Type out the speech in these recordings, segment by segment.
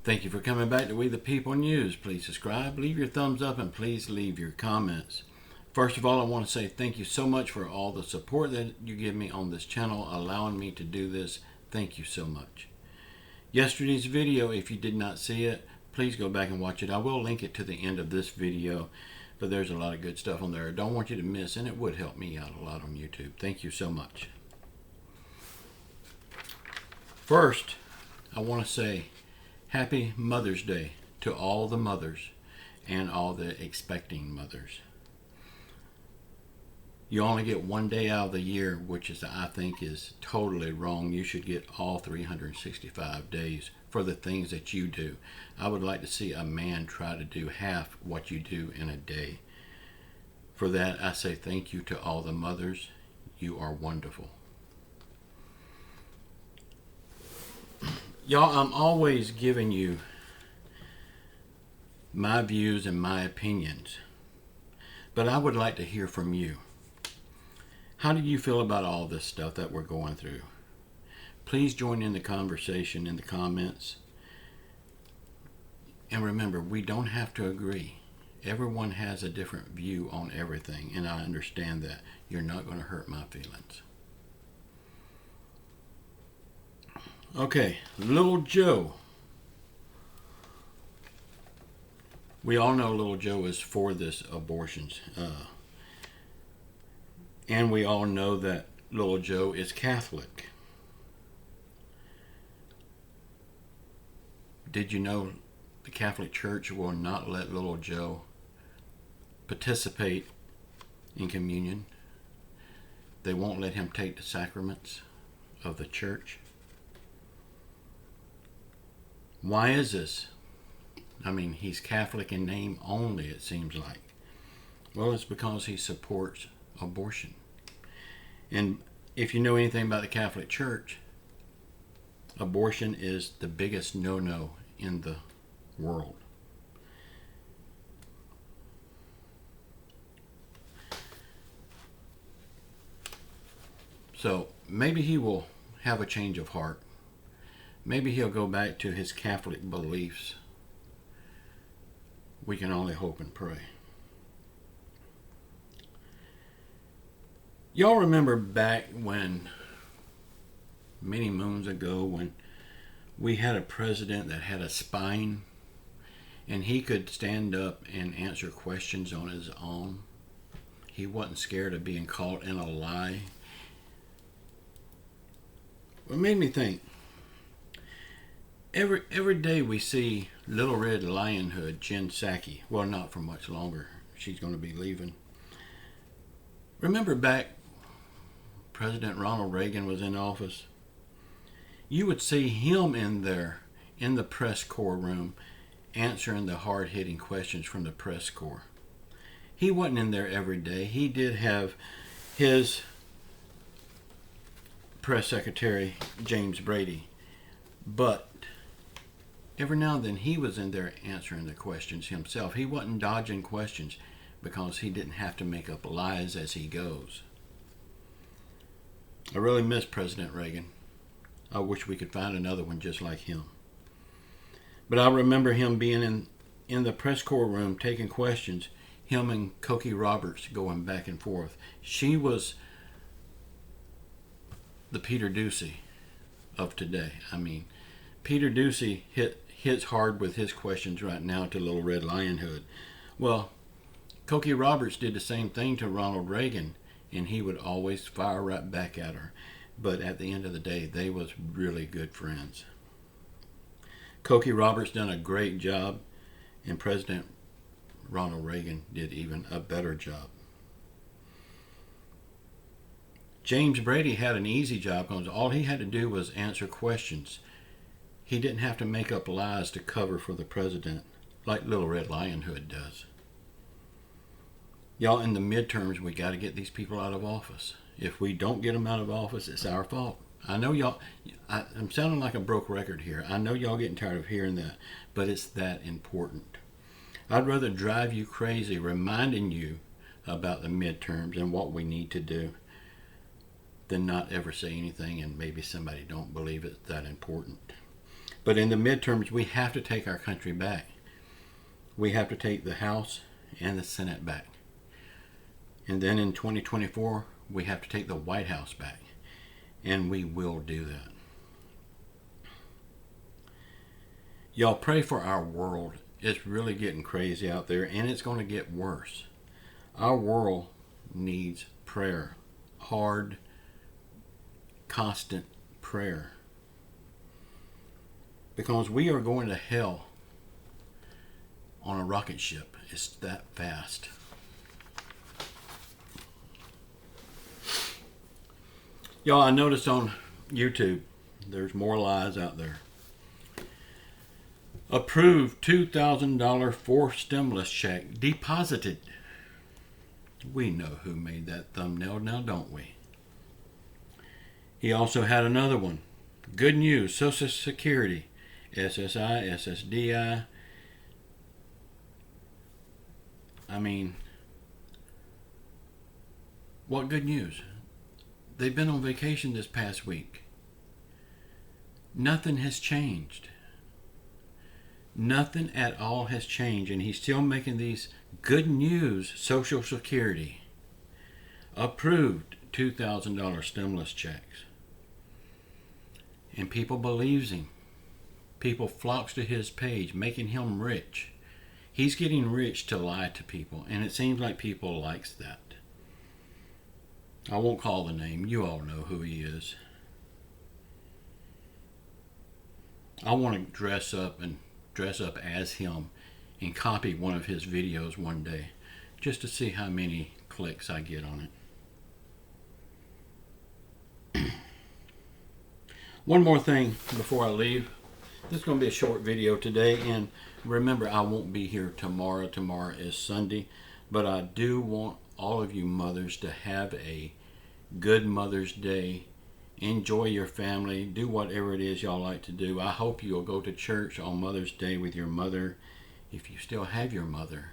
Thank you for coming back to We the People News. Please subscribe, leave your thumbs up, and please leave your comments. First of all, I want to say thank you so much for all the support that you give me on this channel, allowing me to do this. Thank you so much. Yesterday's video, if you did not see it, please go back and watch it. I will link it to the end of this video, but there's a lot of good stuff on there I don't want you to miss, and it would help me out a lot on YouTube. Thank you so much. First, I want to say Happy Mother's Day to all the mothers and all the expecting mothers. You only get one day out of the year, which is, I think, is totally wrong. You should get all 365 days for the things that you do. I would like to see a man try to do half what you do in a day. For that, I say thank you to all the mothers. You are wonderful. Y'all, I'm always giving you my views and my opinions, but I would like to hear from you. How do you feel about all this stuff that we're going through? Please join in the conversation in the comments. And remember, we don't have to agree. Everyone has a different view on everything, and I understand that. You're not going to hurt my feelings. Okay, Little Joe. We all know Little Joe is for this abortions. And we all know that Little Joe is Catholic. Did you know the Catholic Church will not let Little Joe participate in communion? They won't let him take the sacraments of the church. Why is this? I mean, he's Catholic in name only, it seems like. Well, it's because he supports abortion. And if you know anything about the Catholic Church, abortion is the biggest no-no in the world. So maybe he will have a change of heart. Maybe he'll go back to his Catholic beliefs. We can only hope and pray. Y'all remember back when, many moons ago, when we had a president that had a spine and he could stand up and answer questions on his own? He wasn't scared of being caught in a lie. It made me think. Every day we see Little Red Lion Hood, Gensake. Well, not for much longer. She's going to be leaving. Remember back, President Ronald Reagan was in office? You would see him in there, in the press corps room, answering the hard-hitting questions from the press corps. He wasn't in there every day. He did have his press secretary, James Brady, but every now and then he was in there answering the questions himself. He wasn't dodging questions because he didn't have to make up lies as he goes. I really miss President Reagan. I wish we could find another one just like him. But I remember him being in the press corps room taking questions, him and Cokie Roberts going back and forth. She was the Peter Doocy of today. I mean, Peter Doocy hits hard with his questions right now to Little Red Lion Hood. Well, Cokie Roberts did the same thing to Ronald Reagan, and he would always fire right back at her. But at the end of the day, they was really good friends. Cokie Roberts done a great job, and President Ronald Reagan did even a better job. James Brady had an easy job because all he had to do was answer questions. He didn't have to make up lies to cover for the president like Little Red Lion Hood does. Y'all, in the midterms, we got to get these people out of office. If we don't get them out of office, it's our fault. I know y'all, I'm sounding like a broke record here. I know y'all getting tired of hearing that, but it's that important. I'd rather drive you crazy reminding you about the midterms and what we need to do than not ever say anything and maybe somebody don't believe it's that important. But in the midterms, we have to take our country back. We have to take the House and the Senate back. And then in 2024, we have to take the White House back. And we will do that. Y'all pray for our world. It's really getting crazy out there, and it's going to get worse. Our world needs prayer. Hard, constant prayer. Because we are going to hell on a rocket ship. It's that fast. Y'all, I noticed on YouTube, there's more lies out there. Approved $2,000 fourth stimulus check deposited. We know who made that thumbnail now, don't we? He also had another one. Good news, Social Security, SSI, SSDI. I mean, what good news? They've been on vacation this past week. Nothing has changed. Nothing at all has changed, and he's still making these good news Social Security. Approved $2,000 stimulus checks. And people believes him. People flocks to his page, making him rich. He's getting rich to lie to people, and it seems like people likes that. I won't call the name. You all know who he is. I want to dress up as him and copy one of his videos one day just to see how many clicks I get on it. One more thing before I leave. This is going to be a short video today, and remember, I won't be here tomorrow. Tomorrow is Sunday, but I do want all of you mothers to have a good Mother's Day. Enjoy your family. Do whatever it is y'all like to do. I hope you'll go to church on Mother's Day with your mother, if you still have your mother.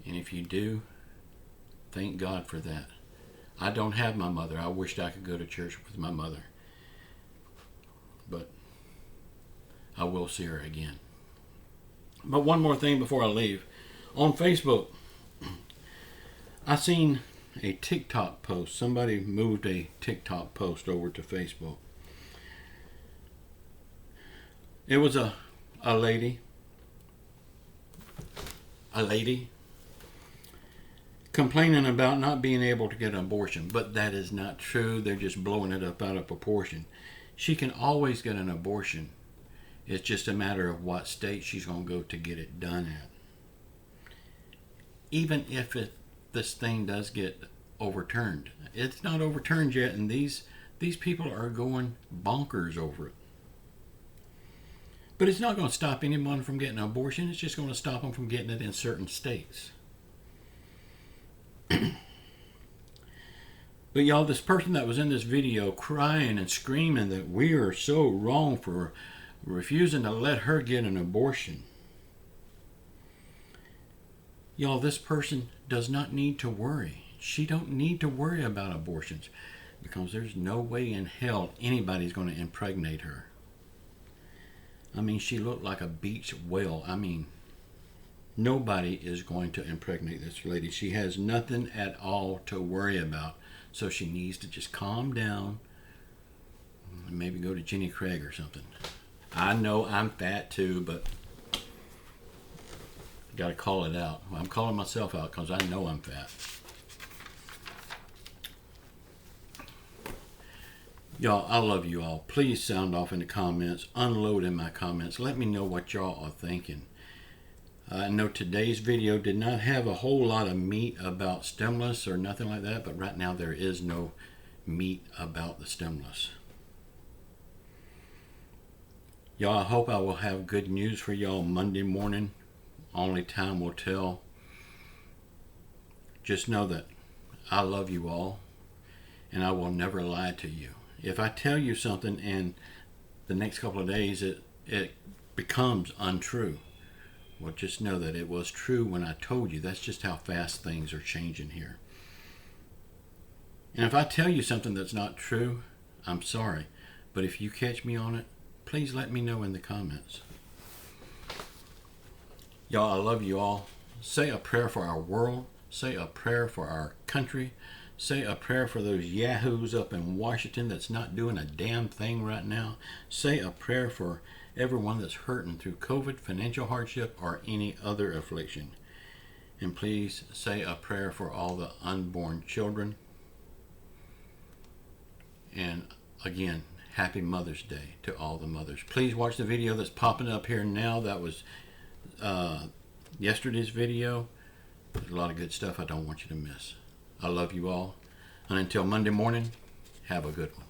And if you do, thank God for that. I don't have my mother. I wished I could go to church with my mother. But I will see her again. But one more thing before I leave. On Facebook, I seen a TikTok post. Somebody moved a TikTok post over to Facebook. It was a lady complaining about not being able to get an abortion, but that is not true. They're just blowing it up out of proportion. She can always get an abortion. It's just a matter of what state she's going to go to get it done at. Even if this thing does get overturned. It's not overturned yet, and these people are going bonkers over it. But it's not going to stop anyone from getting an abortion. It's just going to stop them from getting it in certain states. But y'all, this person that was in this video crying and screaming that we are so wrong for refusing to let her get an abortion. Y'all, this person does not need to worry. She don't need to worry about abortions because there's no way in hell anybody's going to impregnate her. I mean, she looked like a beach whale. I mean, nobody is going to impregnate this lady. She has nothing at all to worry about. So she needs to just calm down and maybe go to Jenny Craig or something. I know I'm fat too, but got to call it out. I'm calling myself out because I know I'm fat. Y'all, I love you all. Please sound off in the comments. Unload in my comments. Let me know what y'all are thinking. I know today's video did not have a whole lot of meat about stimulus or nothing like that, but right now there is no meat about the stimulus. Y'all, I hope I will have good news for y'all Monday morning. Only time will tell. Just know that I love you all, and I will never lie to you. If I tell you something and the next couple of days it becomes untrue, well, just know that it was true when I told you. That's just how fast things are changing here. And if I tell you something that's not true, I'm sorry. But if you catch me on it, please let me know in the comments. Y'all, I love you all. Say a prayer for our world. Say a prayer for our country. Say a prayer for those yahoos up in Washington that's not doing a damn thing right now. Say a prayer for everyone that's hurting through COVID, financial hardship, or any other affliction. And please say a prayer for all the unborn children. And again, happy Mother's Day to all the mothers. Please watch the video that's popping up here now. That was yesterday's video. There's a lot of good stuff I don't want you to miss. I love you all. And until Monday morning, have a good one.